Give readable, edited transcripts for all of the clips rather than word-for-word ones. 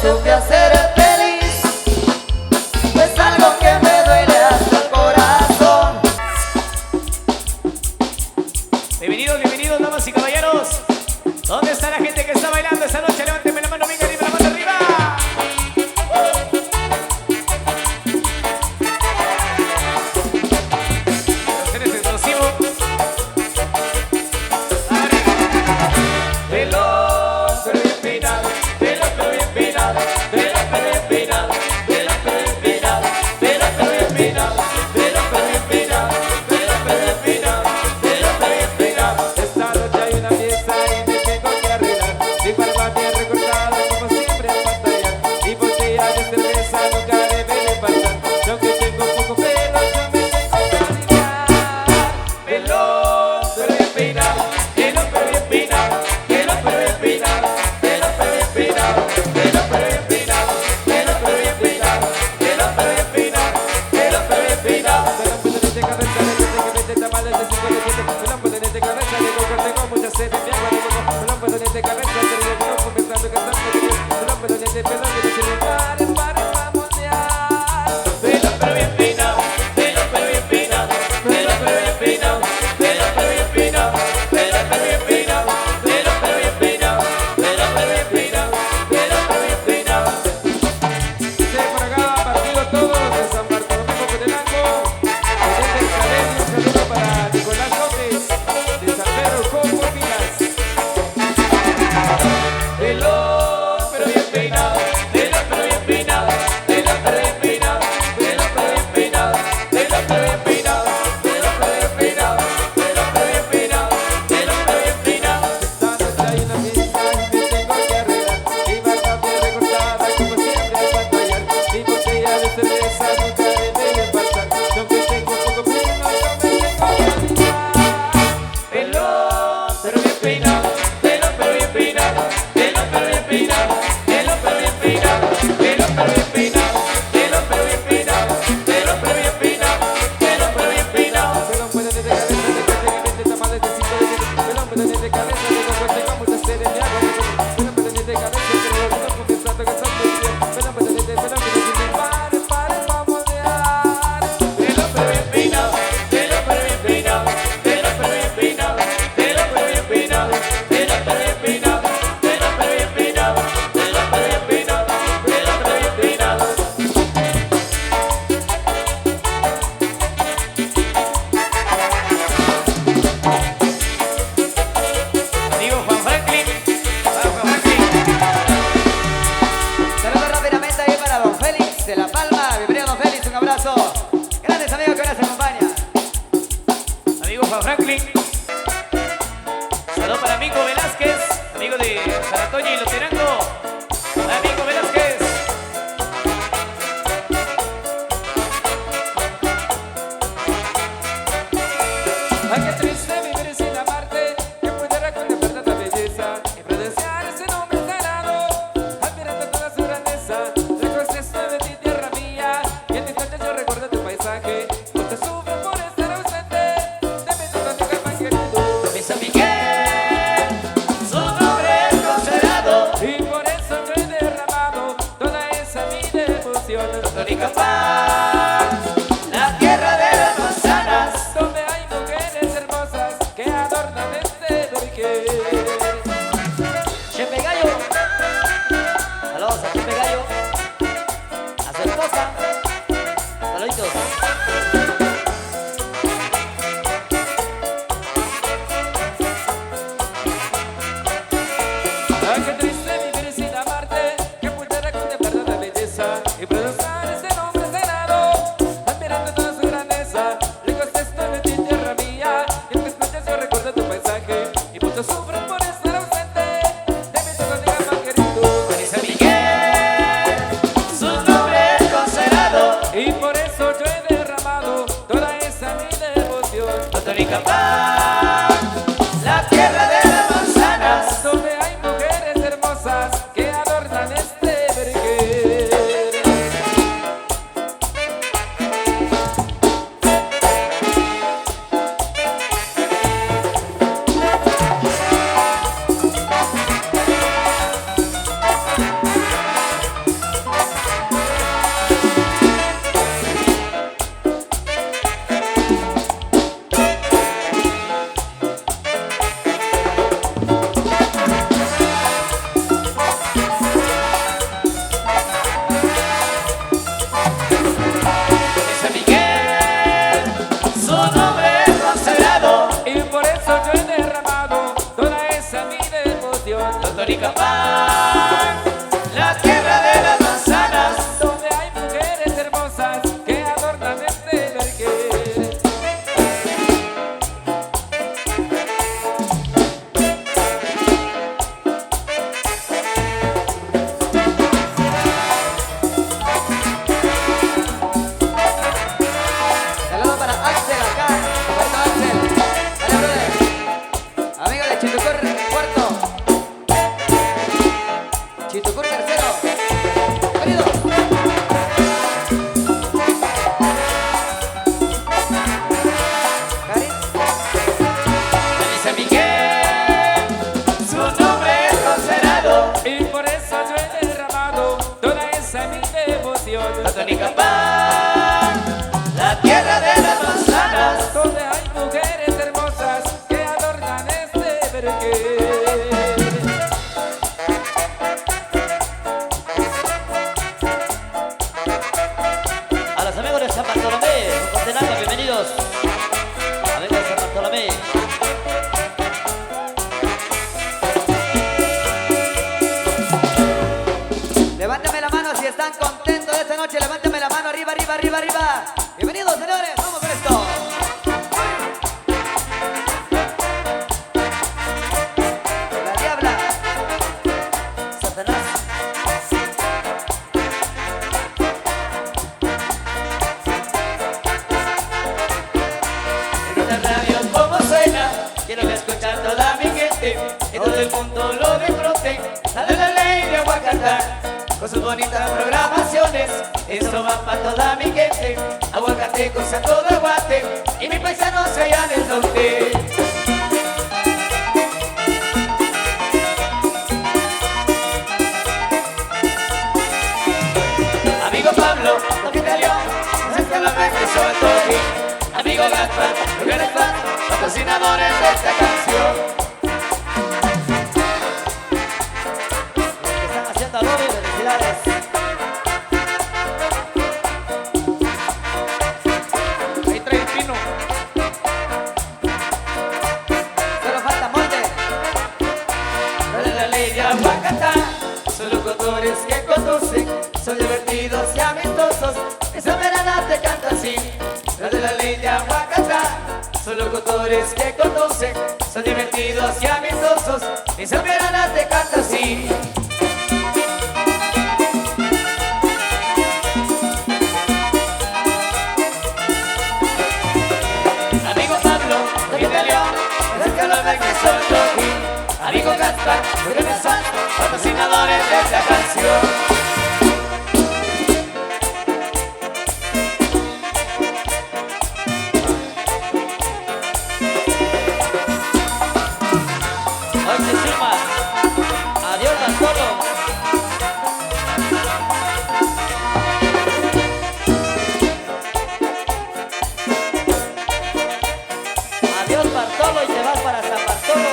supe hacer feliz. Es algo que me duele hasta el corazón. Bienvenidos, bienvenidos, damas y caballeros. ¿Dónde está la gente que está bailando esta noche? Levánteme la mano, venga arriba, la mano arriba. Eres explosivo. Pelo, pero bien peinado. Pelo, pero bien peinado. Pelo, pero bien peinado. Pelo, pero bien peinado. Pelo, pero bien peinado. Pelo, pero bien peinado. Pelo, pero bien peinado. Pelo, pero bien peinado. Esta noche hay una fiesta y me tengo que arreglar. Mi barba bien recortada como siempre a pantallar. Mi botella de cerveza nunca debe de faltar. Yo que tengo poco pelo, yo me tengo que arreglar. Pelo, pero bien peinado. Pelo, pero bien peinado. Pelo, pero bien peinado. Pelo, pero bien peinado. Pelo, pero bien peinado. Pelo, pero bien peinado. Pelo, pero bien peinado. Pelo, pero bien peinado. Me lo ponen de cabeza, le dicen que vende tamales de 5 de 7. Me lo ponen de cabeza, le digo que tengo mucha sed de mi agua de coco. Me lo ponen de cabeza, le digo que no comenzando cantando que yo. Me lo ponen de pelo, le dicen pare, pare, vamos ya. Pelo, pero bien peinado. Pelo, pero bien peinado. Pelo, pero bien peinado. Pelo, pero bien peinado. Pelo, pero bien peinado. Pelo, pero bien peinado. Pelo, pero bien peinado. Pelo, pero bien peinado. Dice por acá, partido todos de San Bartolomé Cotelanco. Desde el Salem, un saludo para Nicolás López de San Pedro Copoquinas. Pelo, pero bien peinado. Pelo, pero bien peinado. Pelo, pero bien peinado. Pelo, pero bien peinado. Pelo, pero bien peinado. Pelo, pero bien peinado. Pelo, pero bien peinado. Pelo, pero bien peinado. Esta noche hay una fiesta y me tengo que arreglar. Mi barba bien recortada como siempre a pantallar. Mi botella de cerveza nunca debe de faltar. Yo que tengo poco pelo, yo me tengo que arreglar. Pelo, pero bien peinado. Pelo, pero bien peinado. Pelo, pero bien peinado. Pelo, pero bien peinado. Pelo, pero bien peinado. Pelo, pero bien peinado. Pelo, pero bien peinado. Pelo, pero bien peinado. Me lo ponen de cabeza, le dicen que vende tamales de 5 de 7. Me lo ponen de cabeza, le digo que tengo mucha sed de mi agua de coco. Me lo ponen de cabeza, le digo que no comenzando cantando que yo. Me lo ponen de pelo, le dicen pare, pare, vamos ya. Pelo, pero bien peinado. Pelo, pero bien peinado. Pelo, pero bien peinado. Pelo, pero bien peinado. Pelo, pero bien peinado. Pelo, pero bien peinado. Pelo, pero bien peinado. Pelo, pero bien peinado. Amigo Juan Franklin. Hola, Juan Franklin. Saludos rápidamente ahí para don Félix de La Palma. Bienvenido don Félix, un abrazo. Grandes amigos que ahora se acompañan. Amigo Juan Franklin. Saludos para amigo Velázquez, amigo de San Antonio y Loterango. Amigo Velázquez. Ay, qué triste vivir sin amarte, que pudiera contemplar tanta belleza y pronunciar ese nombre sagrado, admirando toda su grandeza. Lejos estoy de ti, tierra mía, y en mis noches yo recuerdo tu paisaje. Porque sufro por estar ausente de mi tierra, tu calma querido. Mi San Miguel, su nombre es consagrado, y por eso yo he derramado toda esa mi devoción. Totonicapán, la tierra de las manzanas, donde hay mujeres hermosas que adornan este vergel. Chepe Gallo. Saludos a Chepe Gallo. A su esposa. Saluditos. Ay, qué triste vivir sin amarte, que pudiera contemplar tanta belleza y pronunciar ese nombre sagrado, admirando toda su grandeza. Lejos estoy de ti, tierra mía, y en mis noches yo recuerdo tu paisaje, y muchos sufren por estar ausente de mi tierra, más querido. Mi San Miguel, su nombre es consagrado, y por eso yo he derramado toda esa mi devoción. Totonicapán, la tierra de las manzanas, donde hay mujeres hermosas que adornan este vergel. Totonicapán, la tierra de las manzanas, donde hay mujeres hermosas que adornan este vergel. Saludos para Axel acá, compadrito Axel. Dale, brother. Amigo de Chitucur, cuarto. Chitucur, tercero. Bienvenidos. Karin. de San Miguel, su nombre es consagrado. Y por eso yo he derramado toda esa mi devoción. Totonicapán, la tierra de las manzanas, Donde hay mujeres hermosas que adornan este vergel. A los amigos de San Bartolomé, Costenango, bienvenidos. Amigos de San Bartolomé. Levántame la mano si están contentos de esta noche. Levántame la mano arriba, arriba, arriba, arriba. Bienvenidos, señores. Vamos con esto. La diabla. Satanás. en esta radio como suena, quiero que escuchar toda mi gente, y todo el mundo lo disfrute, la de la ley de Aguacatán, con sus bonitas programaciones, esto va para toda mi gente, aguacatecos a todo Guate, y mis paisanos allá del norte. Amigo Pablo, toque de León, no se la vez que soy Toki. Amigo Gaspar, Lugares Fan, patrocinadores de esta canción. Que están haciendo a Lobby, felicidades. Ahí trae el pino. Solo falta molde. Los de la ley de Aguacatán, son locutores que conducen, son divertidos y amistosos, esa verana te canta así. Los de la ley de Aguacatán, son locutores que conducen, son divertidos y amistosos, esa verana te canta así. Amigo Pablo, Toki de León, es que lo ven que soy Toki. Amigo Gaspar, Lugares Fan, patrocinadores de esta canción. Hoy se suma. Adiós, Bartolo. Adiós, Bartolo, y te vas para San Bartolo.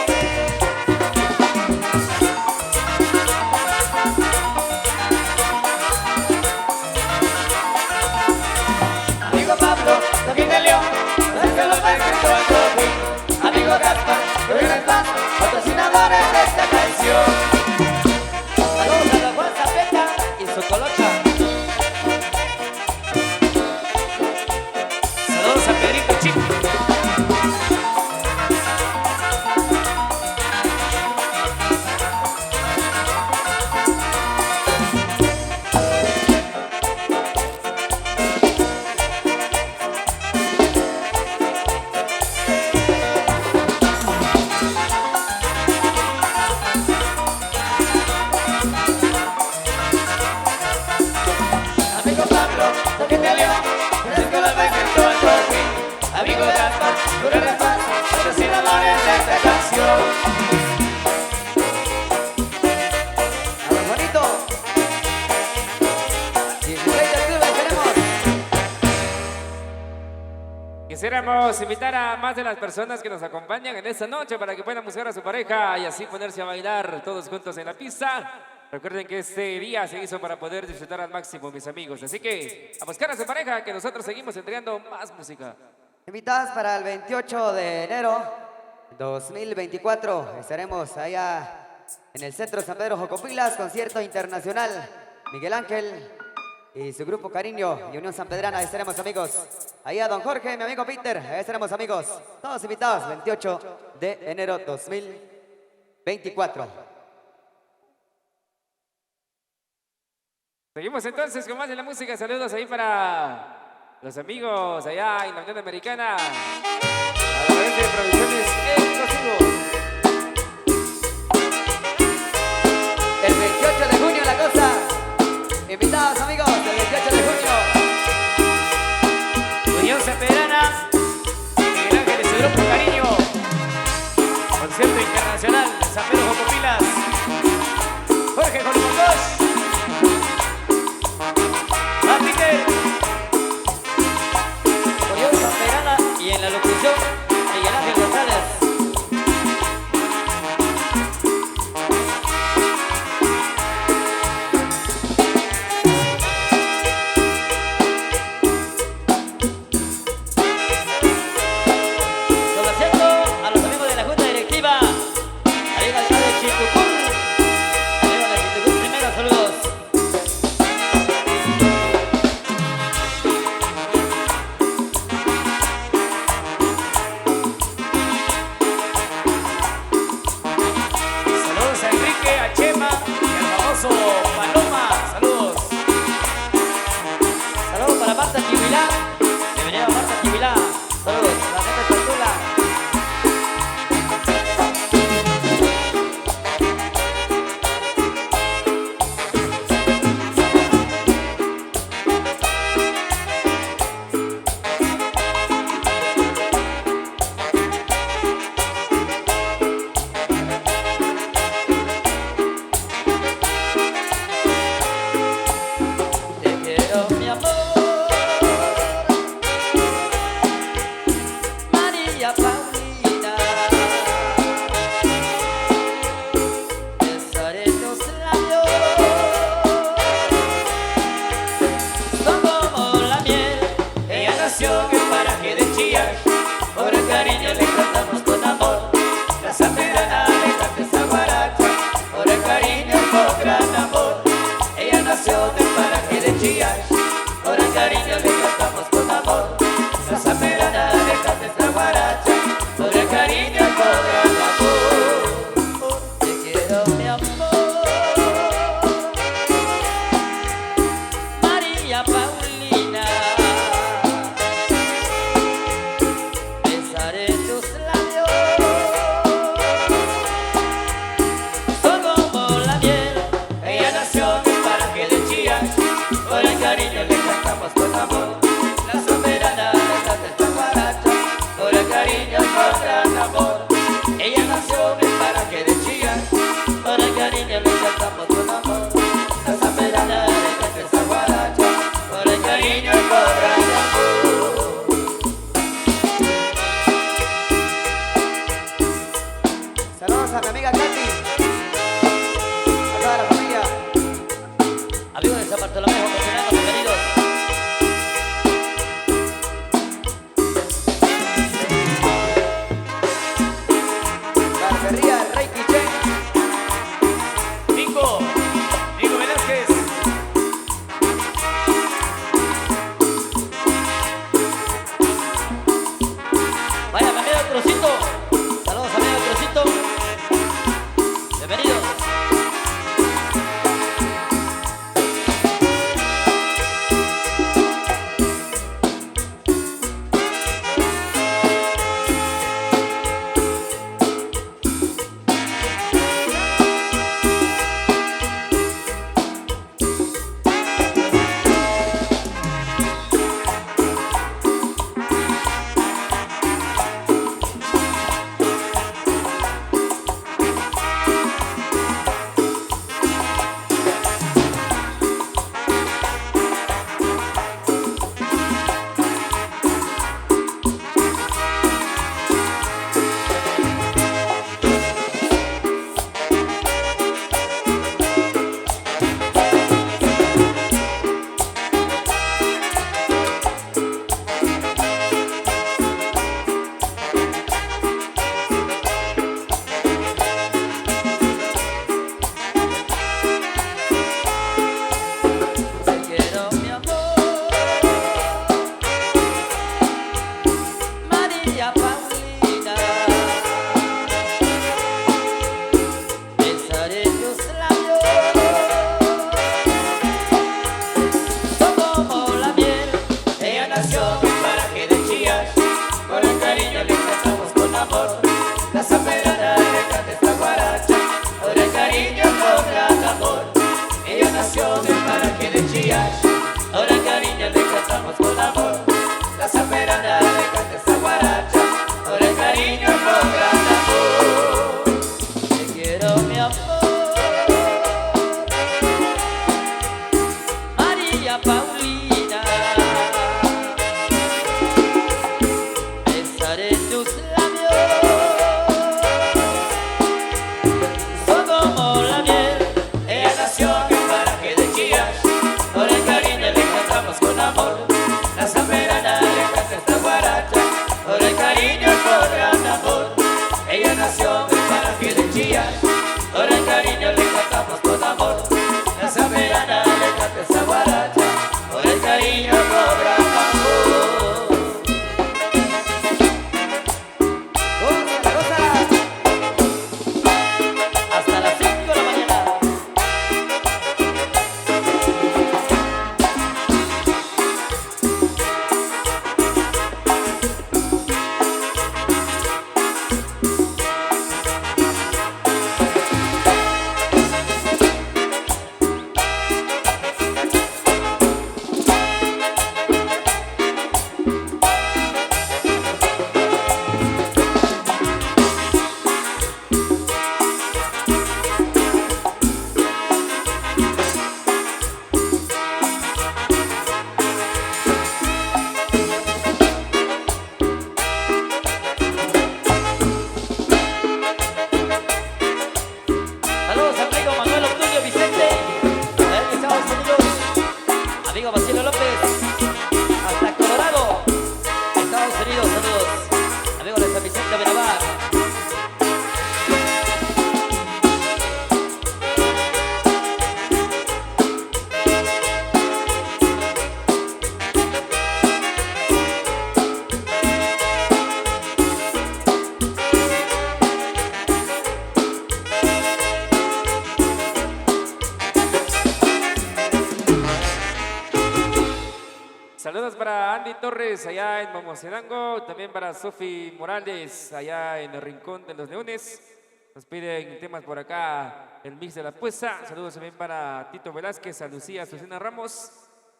Amigo Pablo, Toki de León, es que lo ven que soy Toki. Amigo Gaspar, Lugares Fan, patrocinadores de esta canción. Saludos a la Juan Zapeta y su colocha. Saludos a Pedrito Chico. Amigo Pablo, Toki de León, es que lo ven que soy Toki. Amigo Gaspar, Lugares Fan, patrocinadores de esta canción. A los bonitos. 16 del club, esperemos. Quisiéramos invitar a más de las personas que nos acompañan en esta noche para que puedan buscar a su pareja y así ponerse a bailar todos juntos en la pista. Recuerden que este día se hizo para poder disfrutar al máximo, mis amigos. Así que a buscar a su pareja, que nosotros seguimos entregando más música. Invitadas para el 28 de enero 2024. Estaremos allá en el Centro San Pedro Jocopilas, concierto internacional. Miguel Ángel y su grupo Cariño y Unión San Pedrana, ahí estaremos, amigos. Ahí a don Jorge, mi amigo Peter, ahí estaremos, amigos. Todos invitados, 28 de enero 2024. Seguimos entonces con más de la música. Saludos ahí para los amigos allá en la Unión Americana. A través de Provisiones Exclusivos. El 28 de junio la cosa. Invitados, amigos, el 28 de junio. Unión San Pedrana, Miguel Ángel y su grupo Cariño. Concierto internacional, San Pedro Jocopilas. Jorge Colimotos. Peter. Unión San Pedrana y en la locución, Miguel Ángel González. Conociendo a los amigos de la Junta Directiva, arriba el de Chitucur, arriba de Chitucur primero, saludos. Saludos a Enrique, a Chema y al famoso Paloma. Saludos. Saludos para Marta Chivilá. Bienvenida Marta Chivilá. Saludos a la gente de Tortula. Te quiero, mi amor, María Paulina. Besaré tus labios, son como la miel. Ella nació en el paraje de Chillán. Por el cariño le cantamos con amor. La San Pedrana le canta esa guaracha. Por el cariño con gran amor. Ella nació en el paraje de Chillán. Por el cariño le cantamos con amor. La San Pedrana le canta esa guaracha. Por el cariño con gran amor. Te quiero, mi amor, María Paulina. Besaré tus labios, son como la miel. Ella nació en el paraje de Chillán. Por el cariño le cantamos con amor. La San Pedrana le canta esta guaracha. Por el cariño con gran amor. Ella nació en el paraje de Chillán. Por el cariño le cantamos con amor. La San Pedrana le canta esta guaracha. Por el cariño con gran amor. Saludos a mi amiga Katy, a toda la familia. Amigos de San Bartolomé, Jocopilanos, bienvenidos. Barbería El Rey Quiché. Nico Velázquez. Vaya, mi amigo Crucito. Saludos, amigo Crucito. Bienvenidos. nación del paraje de Chillán. Ahora cariño le cantamos con amor. La zamperana le canta esta guaracha. Ahora cariño con gran amor. Te quiero mi amor, María Paulina. Besaré tus labios, son como la miel. Ella nació en el paraje de Chillán. Ahora en cariño le cantamos con amor. La zamperana le canta esta guaracha. Ahora el cariño con gran amor. Ella nació en el paraje de Chillán. Ahora el cariño le cantamos con amor. La zamperana le canta esta guaracha. Ahora el cariño con gran amor. Gózala, gózala. Hasta las 5 de la mañana. Saludos amigo Manuel Obdulio Vicente, allá en Estados Unidos. Amigo Basilio López, hasta Colorado, Estados Unidos. Saludos, amigo de San Vicente Benavar. Saludos para Andy Torres allá en Momocerango, también para Sofi Morales allá en el Rincón de los Leones. Nos piden temas por acá, el mix de la puesta. Saludos también para Tito Velázquez, a Lucía Susana Ramos,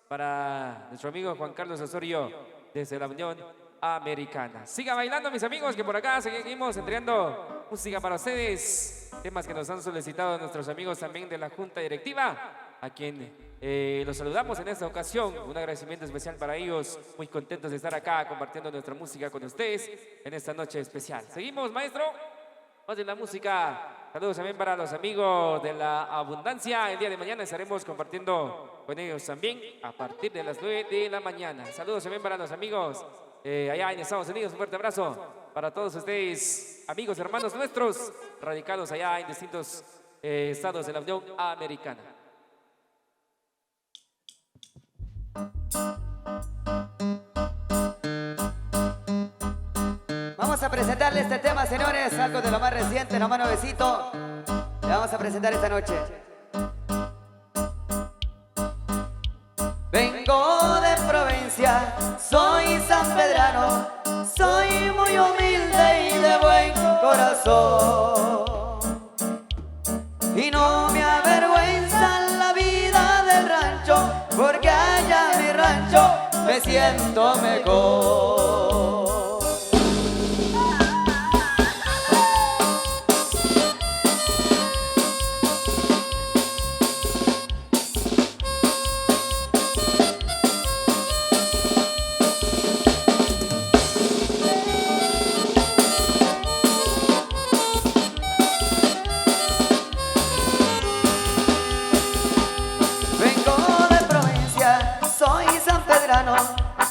para nuestro amigo Juan Carlos Osorio desde la Unión Americana. Siga bailando mis amigos, que por acá seguimos entregando música para ustedes. Temas que nos han solicitado nuestros amigos también de la Junta Directiva, a quien los saludamos en esta ocasión. Un agradecimiento especial para ellos. Muy contentos de estar acá compartiendo nuestra música con ustedes en esta noche especial. Seguimos, maestro. Más de la música. Saludos también para los amigos de la Abundancia. El día de mañana estaremos compartiendo con ellos también a partir de las 9 de la mañana. Saludos también para los amigos allá en Estados Unidos. Un fuerte abrazo para todos ustedes, amigos, hermanos nuestros, radicados allá en distintos estados de la Unión Americana. Vamos a presentarle este tema, señores, algo de lo más reciente, lo más nuevecito. Le vamos a presentar esta noche. Vengo de provincia, soy sanpedrano, soy muy humilde y de buen corazón. Y no me avergüenza la vida del rancho, porque allá en mi rancho me siento mejor.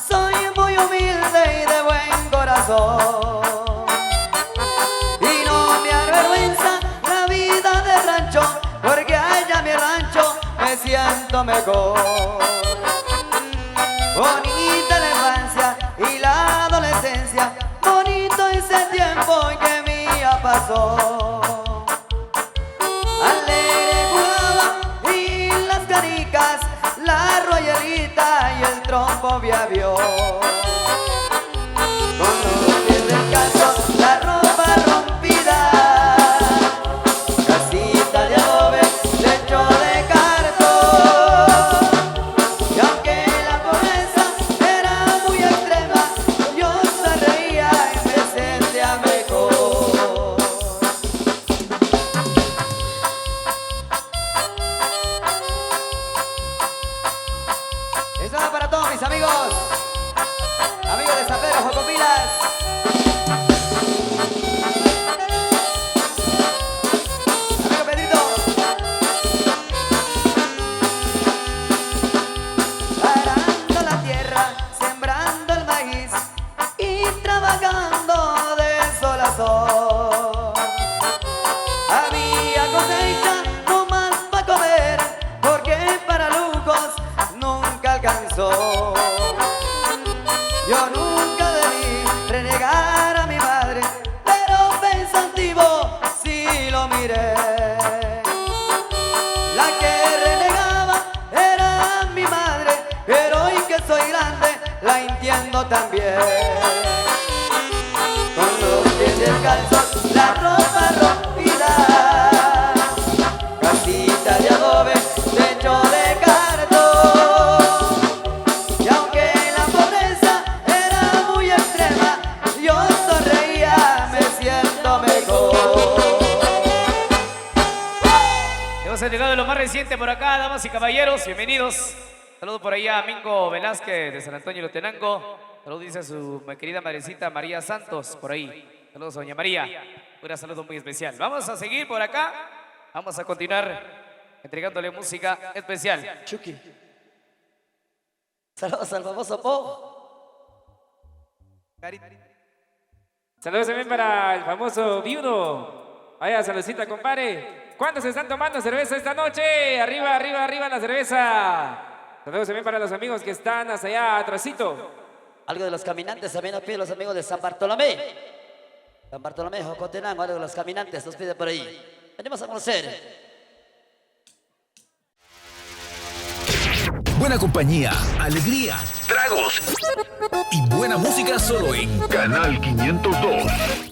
Soy muy humilde y de buen corazón. Y no me avergüenza la vida de rancho, porque allá en mi rancho me siento mejor. Bonita la infancia y la adolescencia, bonito ese tiempo que mía pasó. Alegre jugaba y las canicas, la royalita y el trompo viavió. Con los pies descalzos, la ropa rompida, casita de adobe, techo de cartón. todos mis amigos. Amigos de San Pedro Jocopilas. Amigo Pedrito. Arando la tierra, sembrando el maíz y trabajando de sol a sol. Había cosecha no más para comer, porque para lujos nunca alcanzó. Yo nunca debí renegar a mi madre, pero pensativo sí lo miré. La que renegaba era mi madre, pero hoy que soy grande la entiendo también. Con los pies descalzos, la ropa rompida, casita de adobe, techo de cartón. Y aunque la pobreza era muy extrema, yo sonreía, me siento mejor. Hemos llegado a lo más reciente por acá, damas y caballeros, bienvenidos. Saludos por ahí a Mingo Velázquez de San Antonio Lotenango. Saludos dice a su querida madrecita María Santos por ahí. Saludos a doña María. Un saludo muy especial. Vamos a seguir por acá. Vamos a continuar entregándole música especial. Chucky. Saludos al famoso Po. Saludos también para el famoso viudo. Vaya, saludcita, compadre. ¿Cuántos están tomando cerveza esta noche? Arriba, arriba, arriba la cerveza. Saludos también para los amigos que están hasta allá atrásito. Algo de los caminantes también nos piden los amigos de San Bartolomé. San Bartolomé, Jocotenango, algo de los caminantes nos pide por ahí. Venimos a conocer. Buena compañía, alegría, tragos y buena música solo en Canal 502.